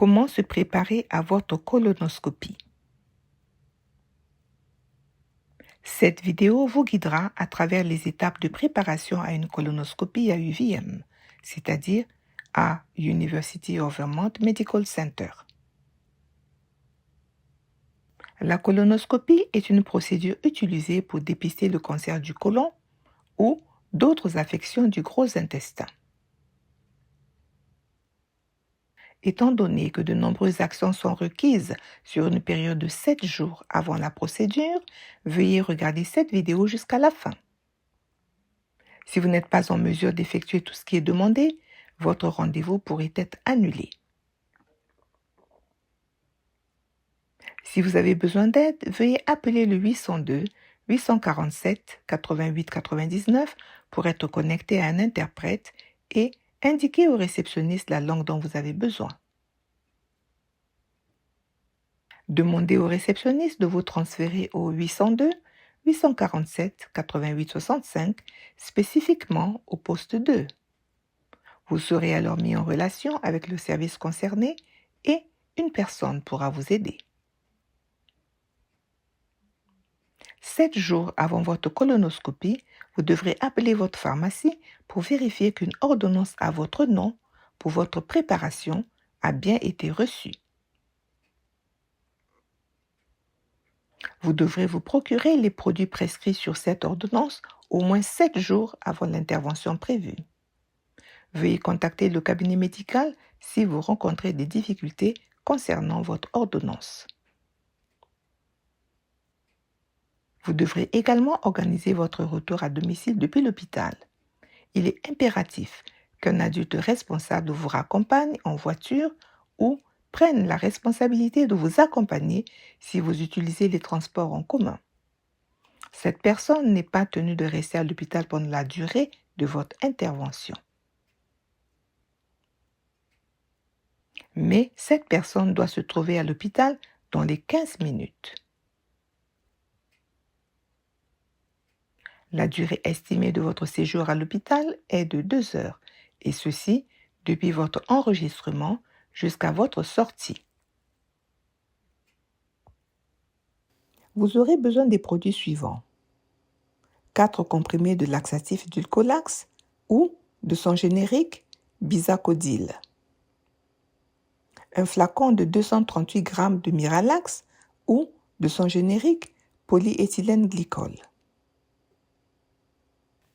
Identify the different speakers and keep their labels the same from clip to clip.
Speaker 1: Comment se préparer à votre colonoscopie? Cette vidéo vous guidera à travers les étapes de préparation à une colonoscopie à UVM, c'est-à-dire à University of Vermont Medical Center. La colonoscopie est une procédure utilisée pour dépister le cancer du côlon ou d'autres affections du gros intestin. Étant donné que de nombreuses actions sont requises sur une période de 7 jours avant la procédure, veuillez regarder cette vidéo jusqu'à la fin. Si vous n'êtes pas en mesure d'effectuer tout ce qui est demandé, votre rendez-vous pourrait être annulé. Si vous avez besoin d'aide, veuillez appeler le 802 847 88 99 pour être connecté à un interprète et indiquer au réceptionniste la langue dont vous avez besoin. Demandez au réceptionniste de vous transférer au 802 847 88 65, spécifiquement au poste 2. Vous serez alors mis en relation avec le service concerné et une personne pourra vous aider. 7 jours avant votre colonoscopie, vous devrez appeler votre pharmacie pour vérifier qu'une ordonnance à votre nom pour votre préparation a bien été reçue. Vous devrez vous procurer les produits prescrits sur cette ordonnance au moins 7 jours avant l'intervention prévue. Veuillez contacter le cabinet médical si vous rencontrez des difficultés concernant votre ordonnance. Vous devrez également organiser votre retour à domicile depuis l'hôpital. Il est impératif qu'un adulte responsable vous raccompagne en voiture ou prenne la responsabilité de vous accompagner si vous utilisez les transports en commun. Cette personne n'est pas tenue de rester à l'hôpital pendant la durée de votre intervention. Mais cette personne doit se trouver à l'hôpital dans les 15 minutes. La durée estimée de votre séjour à l'hôpital est de 2 heures, et ceci depuis votre enregistrement jusqu'à votre sortie. Vous aurez besoin des produits suivants: 4 comprimés de laxatif Dulcolax ou de son générique Bisacodyl, un flacon de 238 g de Miralax ou de son générique polyéthylène glycol,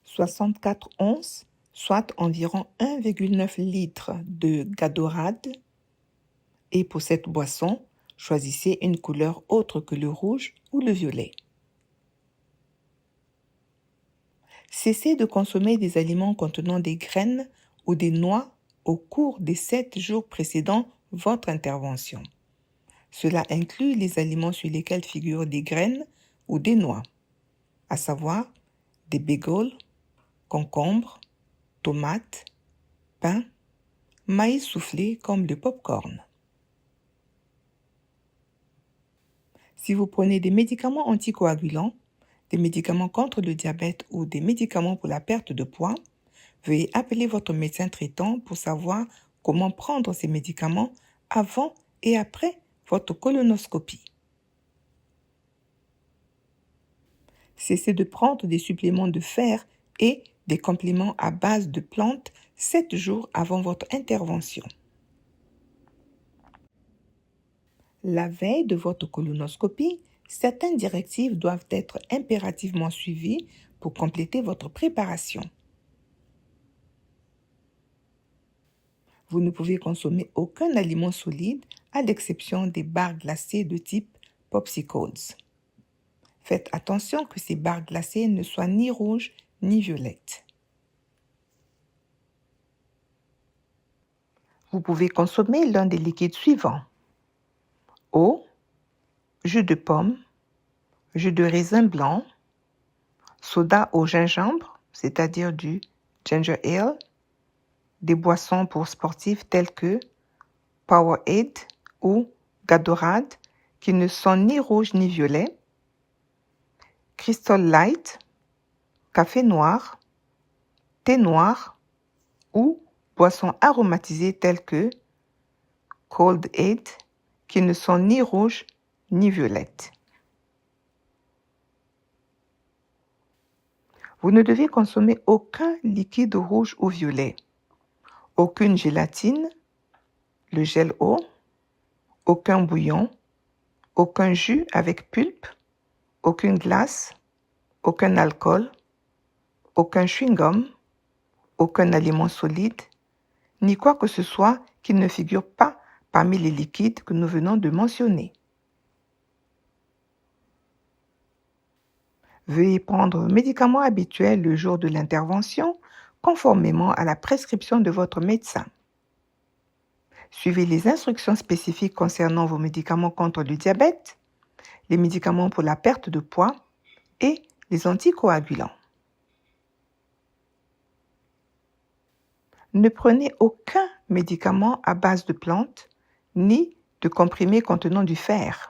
Speaker 1: 64 onces, soit environ 1,9 litre de Gadorade, et pour cette boisson, choisissez une couleur autre que le rouge ou le violet. Cessez de consommer des aliments contenant des graines ou des noix au cours des 7 jours précédant votre intervention. Cela inclut les aliments sur lesquels figurent des graines ou des noix, à savoir des bagels, concombres, tomates, pain, maïs soufflé comme le popcorn. Si vous prenez des médicaments anticoagulants, des médicaments contre le diabète ou des médicaments pour la perte de poids, veuillez appeler votre médecin traitant pour savoir comment prendre ces médicaments avant et après votre colonoscopie. Cessez de prendre des suppléments de fer et des compléments à base de plantes 7 jours avant votre intervention. La veille de votre colonoscopie, certaines directives doivent être impérativement suivies pour compléter votre préparation. Vous ne pouvez consommer aucun aliment solide à l'exception des barres glacées de type popsicles. Faites attention que ces barres glacées ne soient ni rouges ni violettes. Vous pouvez consommer l'un des liquides suivants: eau, jus de pomme, jus de raisin blanc, soda au gingembre, c'est-à-dire du ginger ale, des boissons pour sportifs telles que Powerade ou Gadorade qui ne sont ni rouges ni violets, Crystal Light, café noir, thé noir ou boissons aromatisées telles que Cold Aid qui ne sont ni rouges ni violettes. Vous ne devez consommer aucun liquide rouge ou violet, aucune gélatine, le gel eau, aucun bouillon, aucun jus avec pulpe, aucune glace, aucun alcool, aucun chewing-gum, aucun aliment solide, ni quoi que ce soit qui ne figure pas parmi les liquides que nous venons de mentionner. Veuillez prendre vos médicaments habituels le jour de l'intervention, conformément à la prescription de votre médecin. Suivez les instructions spécifiques concernant vos médicaments contre le diabète, les médicaments pour la perte de poids et les anticoagulants. Ne prenez aucun médicament à base de plantes ni de comprimés contenant du fer.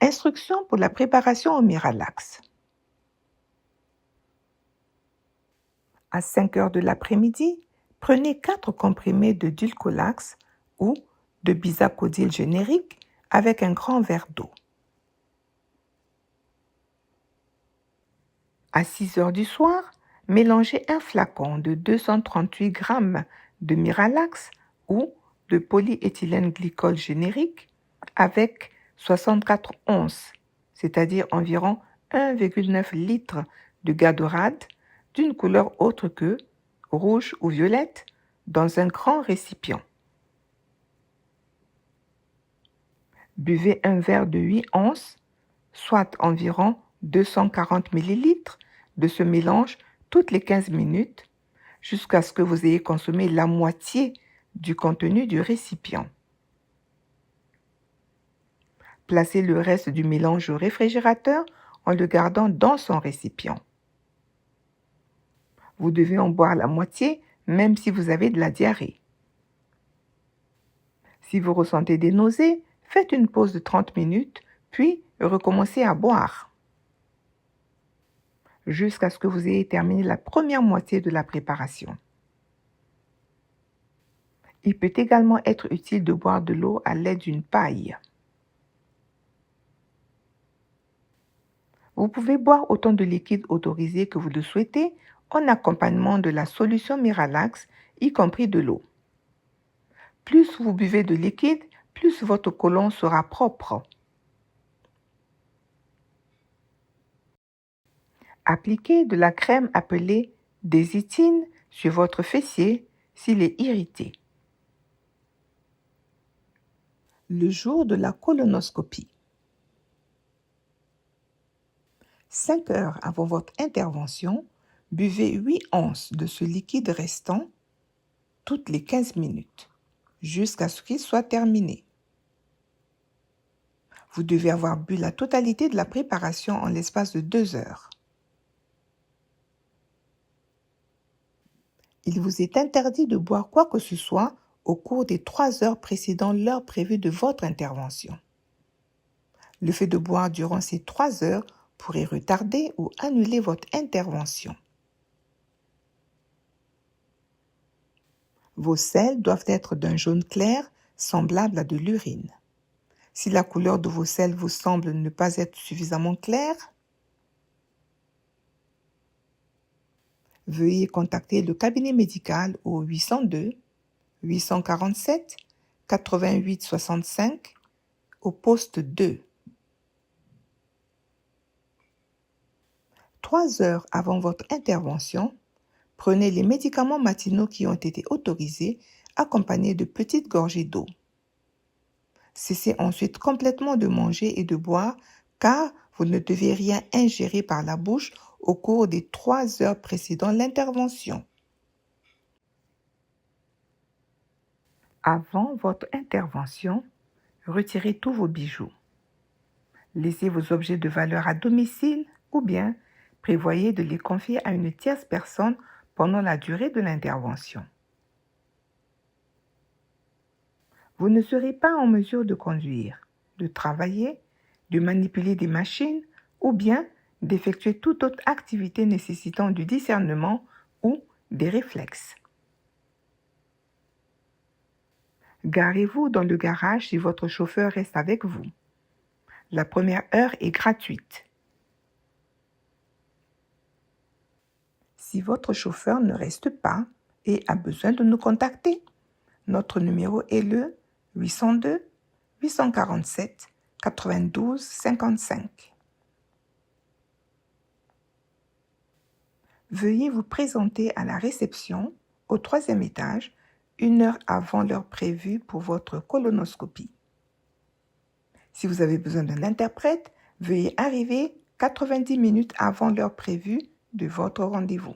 Speaker 1: Instructions pour la préparation au Miralax. À 5 heures de l'après-midi, prenez 4 comprimés de Dulcolax ou de Bisacodyl générique avec un grand verre d'eau. À 6 heures du soir, mélangez un flacon de 238 g de Miralax ou de polyéthylène glycol générique avec 64 onces, c'est-à-dire environ 1,9 litre de Gadorade d'une couleur autre que rouge ou violette dans un grand récipient. Buvez un verre de 8 onces, soit environ 240 ml de ce mélange toutes les 15 minutes jusqu'à ce que vous ayez consommé la moitié du contenu du récipient. Placez le reste du mélange au réfrigérateur en le gardant dans son récipient. Vous devez en boire la moitié même si vous avez de la diarrhée. Si vous ressentez des nausées, faites une pause de 30 minutes, puis recommencez à boire jusqu'à ce que vous ayez terminé la première moitié de la préparation. Il peut également être utile de boire de l'eau à l'aide d'une paille. Vous pouvez boire autant de liquide autorisé que vous le souhaitez en accompagnement de la solution Miralax, y compris de l'eau. Plus vous buvez de liquide, plus votre côlon sera propre. Appliquez de la crème appelée désitine sur votre fessier s'il est irrité. Le jour de la colonoscopie. 5 heures avant votre intervention, buvez 8 onces de ce liquide restant toutes les 15 minutes, jusqu'à ce qu'il soit terminé. Vous devez avoir bu la totalité de la préparation en l'espace de 2 heures. Il vous est interdit de boire quoi que ce soit au cours des 3 heures précédant l'heure prévue de votre intervention. Le fait de boire durant ces 3 heures pourrait retarder ou annuler votre intervention. Vos selles doivent être d'un jaune clair, semblable à de l'urine. Si la couleur de vos selles vous semble ne pas être suffisamment claire, veuillez contacter le cabinet médical au 802 847 88 65 au poste 2. 3 heures avant votre intervention, prenez les médicaments matinaux qui ont été autorisés, accompagnés de petites gorgées d'eau. Cessez ensuite complètement de manger et de boire, car vous ne devez rien ingérer par la bouche au cours des 3 heures précédant l'intervention. Avant votre intervention, retirez tous vos bijoux. Laissez vos objets de valeur à domicile ou bien prévoyez de les confier à une tierce personne pendant la durée de l'intervention. Vous ne serez pas en mesure de conduire, de travailler, de manipuler des machines ou bien d'effectuer toute autre activité nécessitant du discernement ou des réflexes. Garez-vous dans le garage si votre chauffeur reste avec vous. La première heure est gratuite. Si votre chauffeur ne reste pas et a besoin de nous contacter, notre numéro est le 802 847 92 55. Veuillez vous présenter à la réception, au 3e étage, 1 heure avant l'heure prévue pour votre colonoscopie. Si vous avez besoin d'un interprète, veuillez arriver 90 minutes avant l'heure prévue de votre rendez-vous.